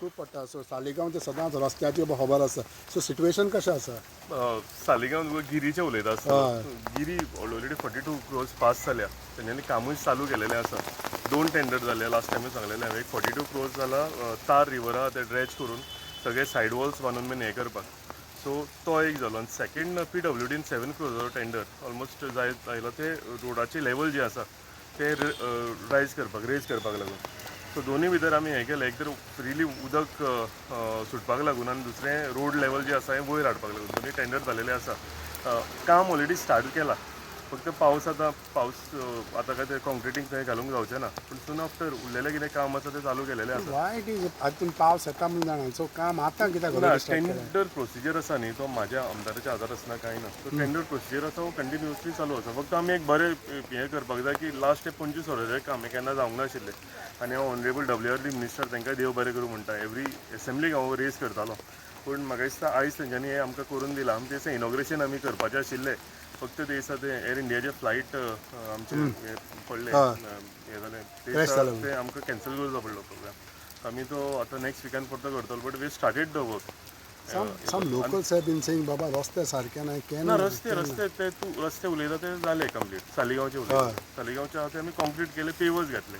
खूब पडटा. सो सालिगांव ते सदांच रस्त्याची खबर आसा. सो सिट्युएशन कशें आसा? सालिगांव गिरीचे उलयता आसतना गिरी ऑलरेडी 42 क्रोर्स पास जाल्या. तेंच्यांनी कामूय चालू केलेलें आसा. 2 टेंडर जाले लास्ट टायमूय सांगलेलें हांवें. 42 क्रोर्स जाला तार रिवरा ते ड्रेच करून सगळे सायड वॉल्स बांदून बीन हें करपाक. सो तो एक जालो. आनी सेकेंड PWDन 7 क्रोर्साचो टेंडर ऑलमोस्ट आयलो ते रोडाची लेवल जी आसा ते रेज करपाक लागून. सो दोनूय भितर आमी हें केलें. एक तर फ्रिली उदक सुटपाक लागून आनी दुसरें रोड लेवल जी आसा हें वयर हाडपाक लागून. दोनूय टेंडर जालेले आसा. काम ऑलरेडी स्टार्ट केलां. फक्त पावस आतां काय ते कॉन्क्रिटींग थंय घालूंक जावचें ना. पूण सून आफ्टर उरलेलें कितें काम आसा तें चालू केलेलें आसा. वाय इट इज हातून पावस येता म्हूण जाणा. सो काम आतां कित्याक ना स्टार्ट केलें? टेंडर प्रोसिजर आसा न्ही तो म्हाज्या आमदाराच्या हातार आसना कांय ना. तो टेंडर प्रोसिजर आसा वो कंटिन्युअसली चालू आसा. फक्त आमी एक बरें हें करपाक जाय की लास्ट ते 25 वर्साचें काम हें केन्ना जावंक नाशिल्लें. आनी हांव ऑनरेबल WRD मिनिस्टर तांकां देव बरें करूं म्हणटा. एवरी एसेंब्लीक हांव रेज करतालो. पूण म्हाका दिसता आयज तेंच्यांनी हें आमकां करून दिलां. आमचें दिसा इनॉग्रेशन आमी करपाचें आशिल्लें. फक्त ते दिसा ते एर इंडियाचे फ्लायट आमचे हे पडले हें जालें ते दिसा ते आमकां कॅन्सल करचो पडलो प्रोग्राम. आमी तो आतां नेक्स्ट विकान परतो करतलो. But we started the work. Some locals have been saying बाबा रस्ते सारके नाही ना केन्ना रस्ते ते तूं रस्ते उलयता ते जाले कंप्लीट. सालिगांवचे उलयता सालिगांवचे आहा ते आमी कॉन्क्रीट केले, पेवर्स घातले.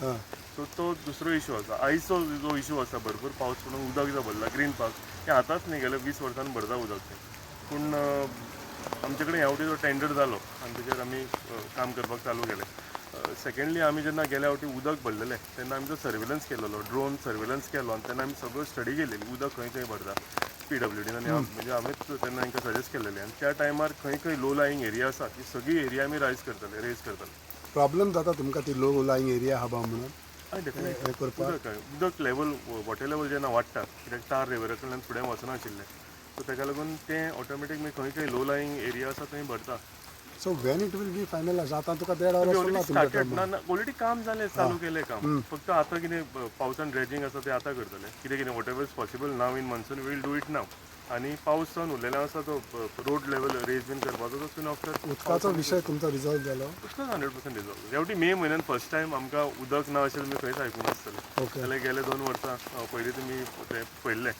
सो तो दुसरो इशू आसा. आयचो जो इशू आसा भरपूर पावस पडून उदक जो भरला ग्रीन पार्क हें आतांच न्ही गेले 20 वर्सान भरता उदक तें. पूण आमचे कडेन ह्या वटेन टेंडर जालो आनी तेजेर आमी काम करपाक चालू केलें. सेकेंडली आमी जेन्ना गेल्या फावटी उदक भरलेलें तेन्ना आमी तो सर्वेलन्स केलेलो, ड्रोन सर्वेलन्स केलो आनी तेन्ना आमी सगळो स्टडी केलेली उदक खंय खंय भरता PWDन. आनी म्हणजे हांवेंच तेन्ना तांकां सजेस्ट केलेलें. आनी त्या टायमार खंय खंय लो लायींग एरिया आसा ती सगळी एरिया आमी रेज करतले. प्रॉब्लेम जाता तुमकां ती लो लायींग एरिया आहा म्हणून हय डेफिनेटली हें करपाक? उदक लेवल वॉटर लेवल जेन्ना वाडटा कित्याक तार रिवरा कडल्यान फुडें वचनाशिल्लें सो ताका लागून तें ऑटोमॅटीक खंय खंय लो लायींग एरिया आसा थंय भरता. So when it will be final आतां तुका देड वर ऑलरेडी तुमकां स्टार्टेड ना ऑलरेडी काम जालें, चालू केलें काम. फक्त आतां कितें पावसान ड्रेजिंग आसा तें आतां करतले. कितें whatever is possible now in monsoon will do it now. आनी पावस जावन उरलेलो आसा तो रोड लेवल रेज बीन करपाचो तो सून आफ्टर उदकाचो विशय तुमचो रिजॉल्व जालो? उसलोच 100% रिजॉल्व. ह्या फावटी मे म्हयन्यान फर्स्ट टायम आमकां उदक ना अशें तुमी खंयच आयकूंक नासतलें. जाल्यार गेले 2 वर्सां पयलीं तुमी तें पळयल्लें.